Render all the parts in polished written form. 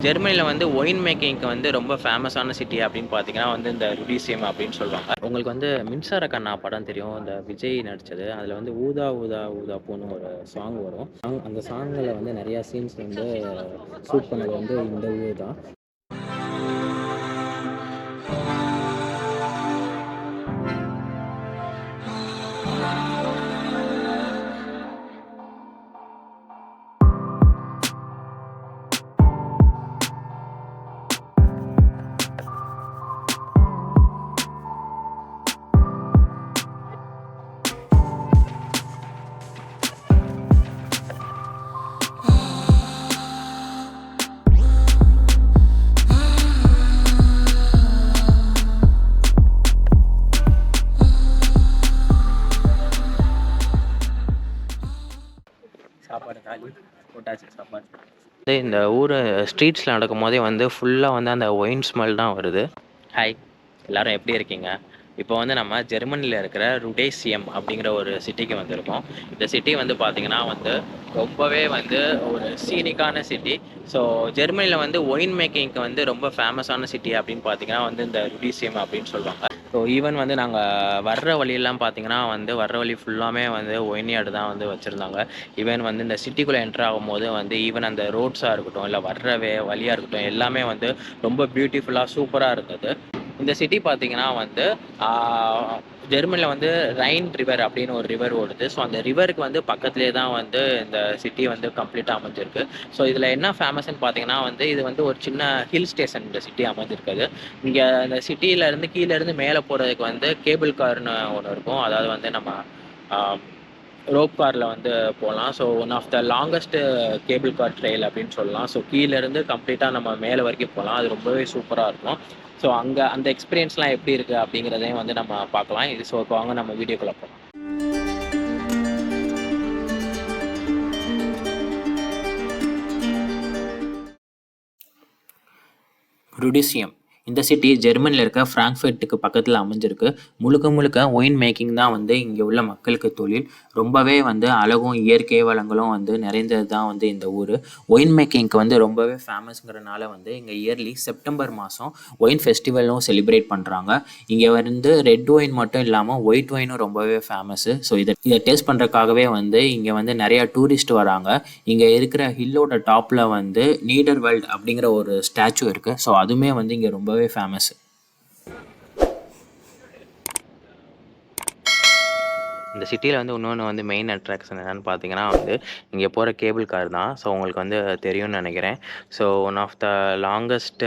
ஜெர்மனியில் வந்து ஒயின் மேக்கிங்க்கு வந்து ரொம்ப ஃபேமஸான சிட்டி அப்படின்னு பார்த்தீங்கன்னா வந்து இந்த ருடிசியம் அப்படின்னு சொல்லுவாங்க. உங்களுக்கு வந்து மின்சார கண்ணா படம் தெரியும், இந்த விஜய் நடித்தது. அதில் வந்து ஊதா ஊதா ஊதா பூன்னு ஒரு சாங் வரும். அந்த சாங்கில் வந்து நிறையா சீன்ஸ் வந்து ஷூட் பண்ணது வந்து இந்த ஊர் தான். சாப்பாடு தாலி போட்டாச்சு சாப்பாடு. இந்த ஊர் ஸ்ட்ரீட்ஸில் நடக்கும் போதே வந்து ஃபுல்லாக வந்து அந்த ஒயின் ஸ்மெல் தான் வருது. ஹாய், எல்லோரும் எப்படி இருக்கீங்க? இப்போ வந்து நம்ம ஜெர்மனியில் இருக்கிற ருடேசியம் அப்படிங்கிற ஒரு சிட்டிக்கு வந்திருக்கோம். இந்த சிட்டி வந்து பார்த்திங்கன்னா வந்து ரொம்பவே வந்து ஒரு சீனிக்கான சிட்டி. ஸோ ஜெர்மனியில் வந்து ஒயின் மேக்கிங்க்கு வந்து ரொம்ப ஃபேமஸான சிட்டி அப்படின்னு பார்த்தீங்கன்னா வந்து இந்த ருடேசியம் அப்படின்னு சொல்லுவாங்க. ஸோ ஈவன் வந்து நாங்கள் வர்ற வழியெல்லாம் பார்த்தீங்கன்னா வந்து வர்ற வழி ஃபுல்லாமே வந்து ஒயின்யார்டு தான் வந்து வச்சுருந்தாங்க. ஈவன் வந்து இந்த சிட்டிக்குள்ளே என்ட்ரு ஆகும்போது வந்து ஈவன் அந்த ரோட்ஸாக இருக்கட்டும், இல்லை வர்ற வழியாக இருக்கட்டும், எல்லாமே வந்து ரொம்ப பியூட்டிஃபுல்லாக சூப்பராக இருந்தது. இந்த சிட்டி பார்த்தீங்கன்னா வந்து ஜெர்மனியில் வந்து ரைன் ரிவர் அப்படின்னு ஒரு ரிவர் ஓடுது. ஸோ அந்த ரிவருக்கு வந்து பக்கத்துலேயே தான் வந்து இந்த சிட்டி வந்து கம்ப்ளீட்டாக அமைஞ்சிருக்கு. ஸோ இதில் என்ன ஃபேமஸ்ன்னு பார்த்தீங்கன்னா வந்து இது வந்து ஒரு சின்ன ஹில் ஸ்டேஷன் இந்த சிட்டி அமைஞ்சிருக்குது. இங்கே இந்த சிட்டியிலேருந்து கீழேருந்து மேலே போகிறதுக்கு வந்து கேபிள் கார்னு ஒன்று இருக்கும். அதாவது வந்து நம்ம ரோப் காரில் வந்து போகலாம். So one of the longest cable car trail அப்படின்னு சொல்லலாம். ஸோ கீழேருந்து கம்ப்ளீட்டாக நம்ம மேலே வரைக்கும் போகலாம். அது ரொம்பவே சூப்பராக இருக்கும். ஸோ அங்கே அந்த எக்ஸ்பீரியன்ஸ்லாம் எப்படி இருக்குது அப்படிங்கிறதையும் வந்து நம்ம பார்க்கலாம். இது ஸோ வாங்க நம்ம வீடியோக்குள்ளே போகலாம். ருடிசியம் இந்த சிட்டி ஜெர்மனியில் இருக்க ஃப்ராங்க்ஃபர்ட்டுக்கு பக்கத்தில் அமைஞ்சிருக்கு. முழுக்க ஒயின் மேக்கிங் தான் வந்து இங்கே உள்ள மக்களுக்கு தொழில். ரொம்பவே வந்து அழகும் இயற்கை வளங்களும் வந்து நிறைந்தது தான் வந்து இந்த ஊர். ஒயின் மேக்கிங்க்கு வந்து ரொம்பவே ஃபேமஸ்ங்கிறனால வந்து இங்கே இயர்லி செப்டம்பர் மாதம் ஒயின் ஃபெஸ்டிவலும் செலிப்ரேட் பண்ணுறாங்க. இங்கே வந்து ரெட் ஒயின் மட்டும் இல்லாமல் ஒயிட் ஒயினும் ரொம்பவே ஃபேமஸ்ஸு. ஸோ இதை டேஸ்ட் பண்ணுறதுக்காகவே வந்து இங்கே வந்து நிறையா டூரிஸ்ட் வராங்க. இங்கே இருக்கிற ஹில்லோட டாப்பில் வந்து நீடர்வெல்ட் அப்படிங்கிற ஒரு ஸ்டாச்சு இருக்குது. ஸோ அதுவுமே வந்து இங்கே ரொம்பவே ஃபேமஸ். இந்த சிட்டியில் வந்து இன்னொன்று வந்து மெயின் அட்ராக்ஷன் என்னென்னு பார்த்தீங்கன்னா வந்து இங்கே போகிற கேபிள் கார் தான். ஸோ உங்களுக்கு வந்து தெரியும்னு நினைக்கிறேன். So one of the longest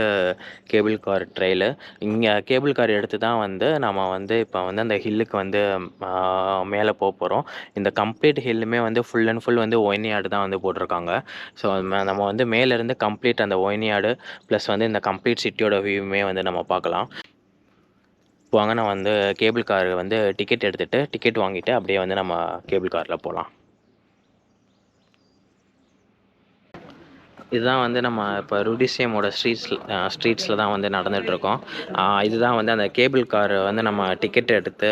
cable car trail. இங்கே கேபிள் கார் எடுத்து தான் வந்து நம்ம வந்து இப்போ வந்து அந்த ஹில்லுக்கு வந்து மேலே போகிறோம். இந்த கம்ப்ளீட் ஹில்லுமே வந்து ஃபுல் அண்ட் ஃபுல் வந்து ஒயின்யார்டு தான் வந்து போட்டிருக்காங்க. ஸோ நம்ம வந்து மேலேருந்து கம்ப்ளீட் அந்த ஒயின்யார்டு ப்ளஸ் வந்து இந்த கம்ப்ளீட் சிட்டியோட வியூவுமே வந்து நம்ம பார்க்கலாம். வாங்க நான் வந்து கேபிள் கார் வந்து டிக்கெட் வாங்கிட்டு அப்படியே வந்து நம்ம கேபிள் காரில் போகலாம். இதுதான் வந்து நம்ம இப்போ ருடிசியமோட ஸ்ட்ரீட்ஸில் தான் வந்து நடந்துகிட்ருக்கோம். இதுதான் வந்து அந்த கேபிள் கார் வந்து நம்ம டிக்கெட் எடுத்து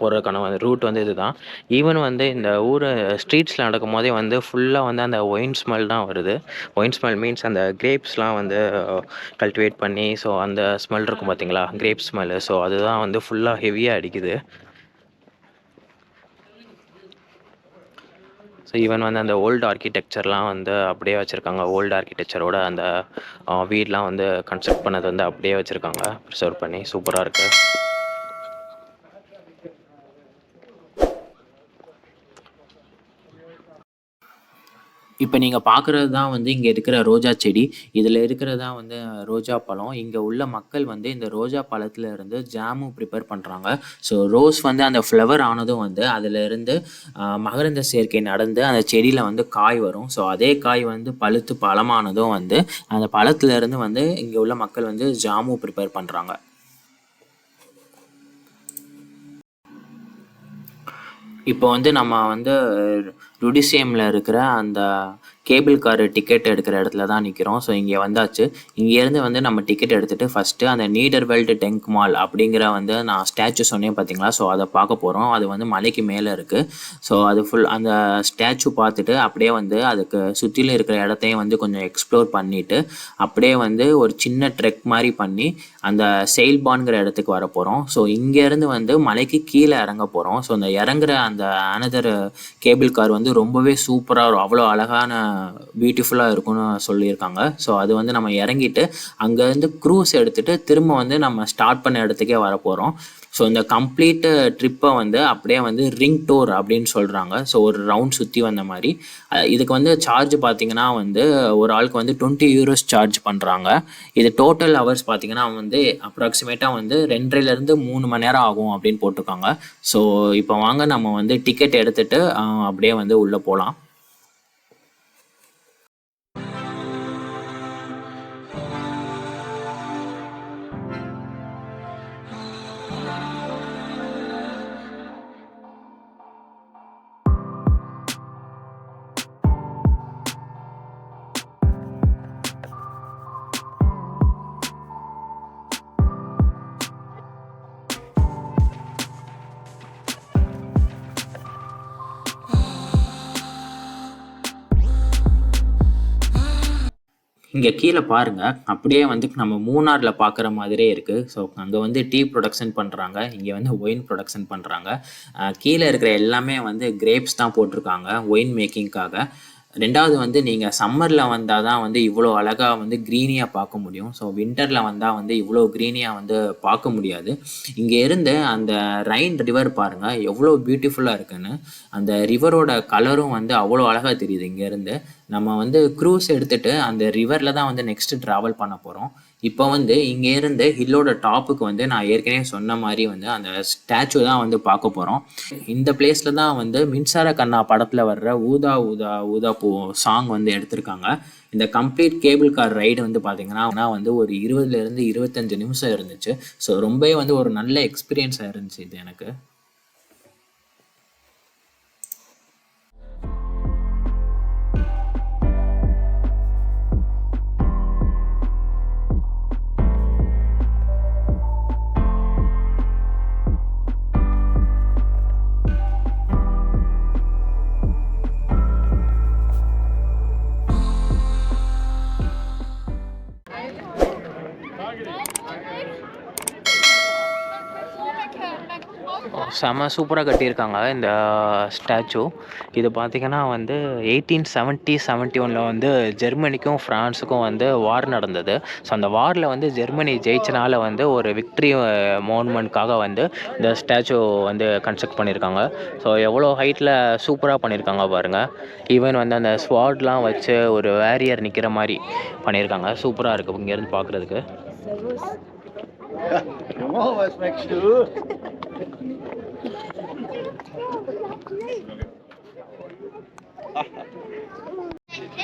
போகிறதுக்கான ரூட் வந்து இதுதான். ஈவன் வந்து இந்த ஊர் ஸ்ட்ரீட்ஸில் நடக்கும் போதே வந்து ஃபுல்லாக வந்து அந்த ஒயின் ஸ்மெல் தான் வருது. ஒயின் ஸ்மெல் மீன்ஸ் அந்த கிரேப்ஸ்லாம் வந்து கல்டிவேட் பண்ணி ஸோ அந்த ஸ்மெல் இருக்கும் பார்த்தீங்களா, கிரேப் ஸ்மெல்லு. ஸோ அதுதான் வந்து ஃபுல்லாக ஹெவியாக அடிக்குது. ஸோ ஈவன் வந்து அந்த ஓல்டு ஆர்கிடெக்சர்லாம் வந்து அப்படியே வச்சுருக்காங்க. ஓல்டு ஆர்கிடெக்சரோட அந்த வீடெலாம் வந்து கன்ஸ்ட்ரக்ட் பண்ணது வந்து அப்படியே வச்சுருக்காங்க, ப்ரிசர்வ் பண்ணி. சூப்பராக இருக்குது. இப்போ நீங்கள் பார்க்குறது தான் வந்து இங்கே இருக்கிற ரோஜா செடி. இதில் இருக்கிறது தான் வந்து ரோஜா பழம். இங்கே உள்ள மக்கள் வந்து இந்த ரோஜா பழத்தில் இருந்து ஜாமும் ப்ரிப்பேர் பண்ணுறாங்க. ஸோ ரோஸ் வந்து அந்த ஃப்ளவர் ஆனதும் வந்து அதிலிருந்து மகரந்த சேர்க்கை நடந்து அந்த செடியில் வந்து காய் வரும். ஸோ அதே காய் வந்து பழுத்து பழமானதும் வந்து அந்த பழத்துலேருந்து வந்து இங்கே உள்ள மக்கள் வந்து ஜாமும் ப்ரிப்பேர் பண்ணுறாங்க. இப்போ வந்து நம்ம வந்து லுடிசியமில் இருக்கிற அந்த கேபிள் கார் டிக்கெட் எடுக்கிற இடத்துல தான் நிற்கிறோம். ஸோ இங்கே வந்தாச்சு. இங்கேருந்து வந்து நம்ம டிக்கெட் எடுத்துகிட்டு ஃபஸ்ட்டு அந்த நீடர்வெல்ட் டெங்க் மால் அப்படிங்கிற வந்து நான் ஸ்டாச்சு சொன்னேன் பார்த்தீங்களா, ஸோ அதை பார்க்க போகிறோம். அது வந்து மலைக்கு மேலே இருக்குது. ஸோ அது ஃபுல் அந்த ஸ்டாச்சு பார்த்துட்டு அப்படியே வந்து அதுக்கு சுற்றிலும் இருக்கிற இடத்தையும் வந்து கொஞ்சம் எக்ஸ்ப்ளோர் பண்ணிவிட்டு அப்படியே வந்து ஒரு சின்ன ட்ரெக் மாதிரி பண்ணி அந்த செயில்பான்கிற இடத்துக்கு வர போகிறோம். ஸோ இங்கேருந்து வந்து மலைக்கு கீழே இறங்க போகிறோம். ஸோ அந்த இறங்குற அந்த அனதர் கேபிள் கார் வந்து ரொம்பவே சூப்பராக இருக்கும், அவ்வளோ அழகான பியூட்டிஃபுல்லாக இருக்கும்னு சொல்லியிருக்காங்க. ஸோ அது வந்து நம்ம இறங்கிட்டு அங்கேருந்து க்ரூஸ் எடுத்துகிட்டு திரும்ப வந்து நம்ம ஸ்டார்ட் பண்ண இடத்துக்கே வர போகிறோம். ஸோ இந்த கம்ப்ளீட்டு ட்ரிப்பை வந்து அப்படியே வந்து ரிங் டூர் அப்படின்னு சொல்கிறாங்க. ஸோ ஒரு ரவுண்ட் சுற்றி வந்த மாதிரி. இதுக்கு வந்து சார்ஜ் பார்த்தீங்கன்னா வந்து ஒரு ஆளுக்கு வந்து 20 யூரோஸ் சார்ஜ் பண்ணுறாங்க. இது டோட்டல் ஹவர்ஸ் பார்த்தீங்கன்னா வந்து அப்ராக்சிமேட்டாக வந்து 2.5 to 3 மணி நேரம் ஆகும் அப்படின்னு போட்டிருக்காங்க. ஸோ இப்போ வாங்க நம்ம வந்து டிக்கெட் எடுத்துகிட்டு அப்படியே வந்து உள்ளே போகலாம். இங்கே கீழே பாருங்கள், அப்படியே வந்து நம்ம மூணாரில் பார்க்குற மாதிரியே இருக்குது. ஸோ அங்கே வந்து டீ ப்ரொடக்ஷன் பண்ணுறாங்க, இங்கே வந்து ஒயின் ப்ரொடக்ஷன் பண்ணுறாங்க. கீழே இருக்கிற எல்லாமே வந்து கிரேப்ஸ் தான் போட்டிருக்காங்க ஒயின் மேக்கிங்காக. ரெண்டாவது வந்து நீங்கள் சம்மரில் வந்தால் தான் வந்து இவ்வளோ அழகாக வந்து க்ரீனியாக பார்க்க முடியும். ஸோ வின்டரில் வந்தால் வந்து இவ்வளோ க்ரீனியாக வந்து பார்க்க முடியாது. இங்கே இருந்து அந்த ரைன் ரிவர் பாருங்கள் எவ்வளோ பியூட்டிஃபுல்லாக இருக்குன்னு. அந்த ரிவரோட கலரும் வந்து அவ்வளோ அழகாக தெரியுது. இங்கேருந்து நம்ம வந்து க்ரூஸ் எடுத்துகிட்டு அந்த ரிவரில் தான் வந்து நெக்ஸ்ட்டு ட்ராவல் பண்ண போகிறோம். இப்போ வந்து இங்கேருந்து ஹில்லோட டாப்புக்கு வந்து நான் ஏற்கனவே சொன்ன மாதிரி வந்து அந்த ஸ்டாச்சு தான் வந்து பார்க்க போகிறோம். இந்த பிளேஸில் தான் வந்து மின்சார கண்ணா படத்தில் வர்ற ஊதா ஊதா ஊதா பூ சாங் வந்து எடுத்திருக்காங்க. இந்த கம்ப்ளீட் கேபிள் கார் ரைடு வந்து பார்த்திங்கன்னா வந்து ஒரு 20 to 25 நிமிஷம் இருந்துச்சு. ஸோ ரொம்பவே வந்து ஒரு நல்ல எக்ஸ்பீரியன்ஸாக இருந்துச்சு இது எனக்கு. செம சூப்பராக கட்டியிருக்காங்க இந்த ஸ்டாச்சு. இது பார்த்திங்கன்னா வந்து 1870-71 வந்து ஜெர்மனிக்கும் ஃப்ரான்ஸுக்கும் வந்து வார் நடந்தது. ஸோ அந்த வாரில் வந்து ஜெர்மனி ஜெயிச்சனால வந்து ஒரு விக்ட்ரி மோனுமெண்ட்காக வந்து இந்த ஸ்டாச்சு வந்து கன்ஸ்ட்ரக்ட் பண்ணியிருக்காங்க. ஸோ எவ்வளோ ஹைட்டில் சூப்பராக பண்ணியிருக்காங்க பாருங்கள். ஈவன் வந்து அந்த ஸ்வாட்லாம் வச்சு ஒரு வேரியர் நிற்கிற மாதிரி பண்ணியிருக்காங்க. சூப்பராக இருக்குது இங்கேருந்து பார்க்குறதுக்கு.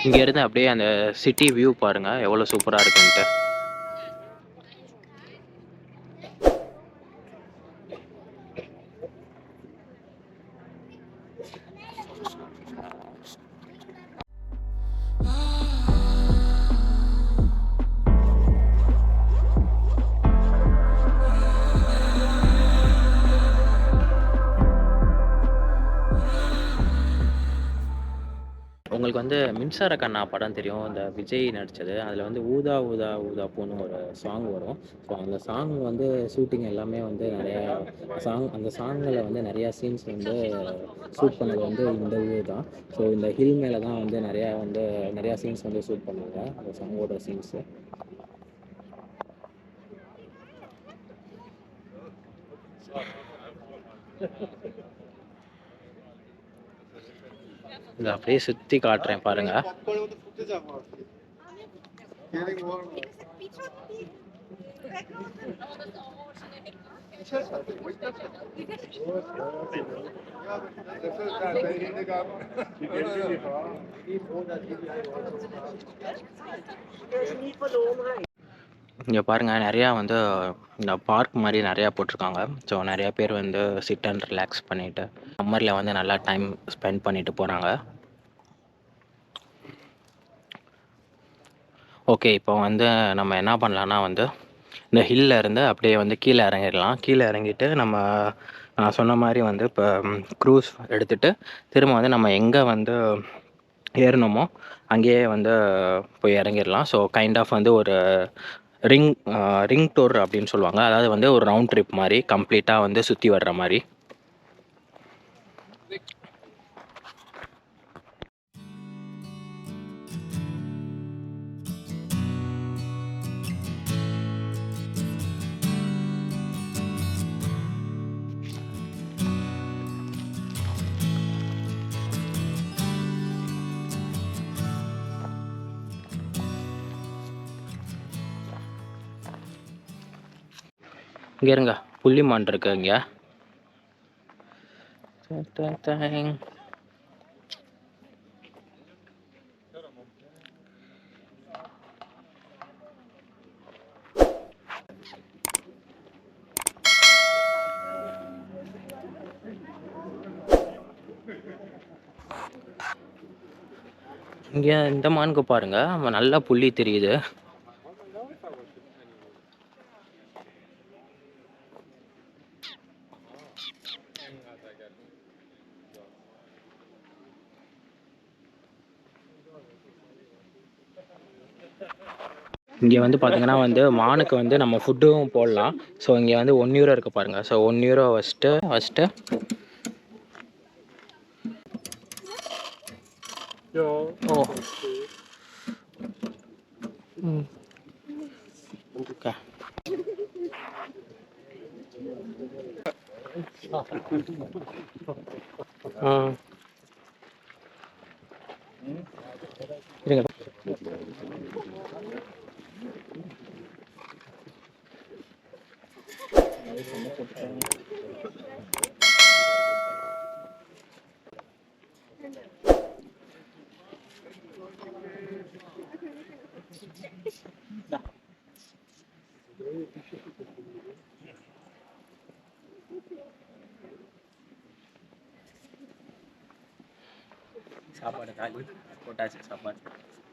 இங்கேருந்து அப்படியே அந்த சிட்டி வியூ பாருங்கள் எவ்வளோ சூப்பராக இருக்குன்ட்டு. உங்களுக்கு வந்து மின்சார கண்ணா படம் தெரியும், இந்த விஜய் நடித்தது. அதில் வந்து ஊதா ஊதா ஊதா பூன்னு ஒரு சாங் வரும். ஸோ அந்த சாங் வந்து ஷூட்டிங் எல்லாமே வந்து நிறையா அந்த சாங்கில் வந்து நிறையா சீன்ஸ் வந்து ஷூட் பண்ணது வந்து இந்த ஊர் தான். ஸோ இந்த ஹில் மேலே தான் வந்து நிறையா சீன்ஸ் வந்து ஷூட் பண்ணுவாங்க அந்த சாங்கோட சீன்ஸு. இதை அப்படியே சுற்றி காட்டுறேன் பாருங்க. இங்கே பாருங்கள் நிறையா வந்து இந்த பார்க் மாதிரி நிறையா போட்டிருக்காங்க. ஸோ நிறையா பேர் வந்து சிட் அண்ட் ரிலாக்ஸ் பண்ணிவிட்டு சம்மரில் வந்து நல்லா டைம் ஸ்பெண்ட் பண்ணிட்டு போகிறாங்க. ஓகே, இப்போ வந்து நம்ம என்ன பண்ணலான்னா வந்து இந்த ஹில்ல இருந்து அப்படியே வந்து கீழே இறங்கிடலாம். கீழே இறங்கிட்டு நம்ம நான் சொன்ன மாதிரி வந்து இப்போ க்ரூஸ் எடுத்துகிட்டு திரும்ப வந்து நம்ம எங்கே வந்து ஏறணுமோ அங்கேயே வந்து போய் இறங்கிடலாம். ஸோ கைண்ட் ஆஃப் வந்து ஒரு ரிங் ரிங் டூர் அப்படின்னு சொல்லுவாங்க. அதாவது வந்து ஒரு ரவுண்ட் ட்ரிப் மாதிரி கம்ப்ளீட்டாக வந்து சுற்றி வர்ற மாதிரி. இங்கே இருங்க, புள்ளிமான் இருக்கு இங்கே. இங்கே இந்த மானுக்கு பாருங்க, நல்லா புள்ளி தெரியுது. இங்கே வந்து பார்த்தீங்கன்னா வந்து மானுக்கு வந்து நம்ம ஃபுட்டும் போடலாம். ஸோ இங்கே வந்து €1 இருக்குது பாருங்கள். ஸோ €1 ஃபஸ்ட்டு ஓ ஓகே. இருங்க. சாப்பாடு காலி போட்டாச்சு சாப்பாடு.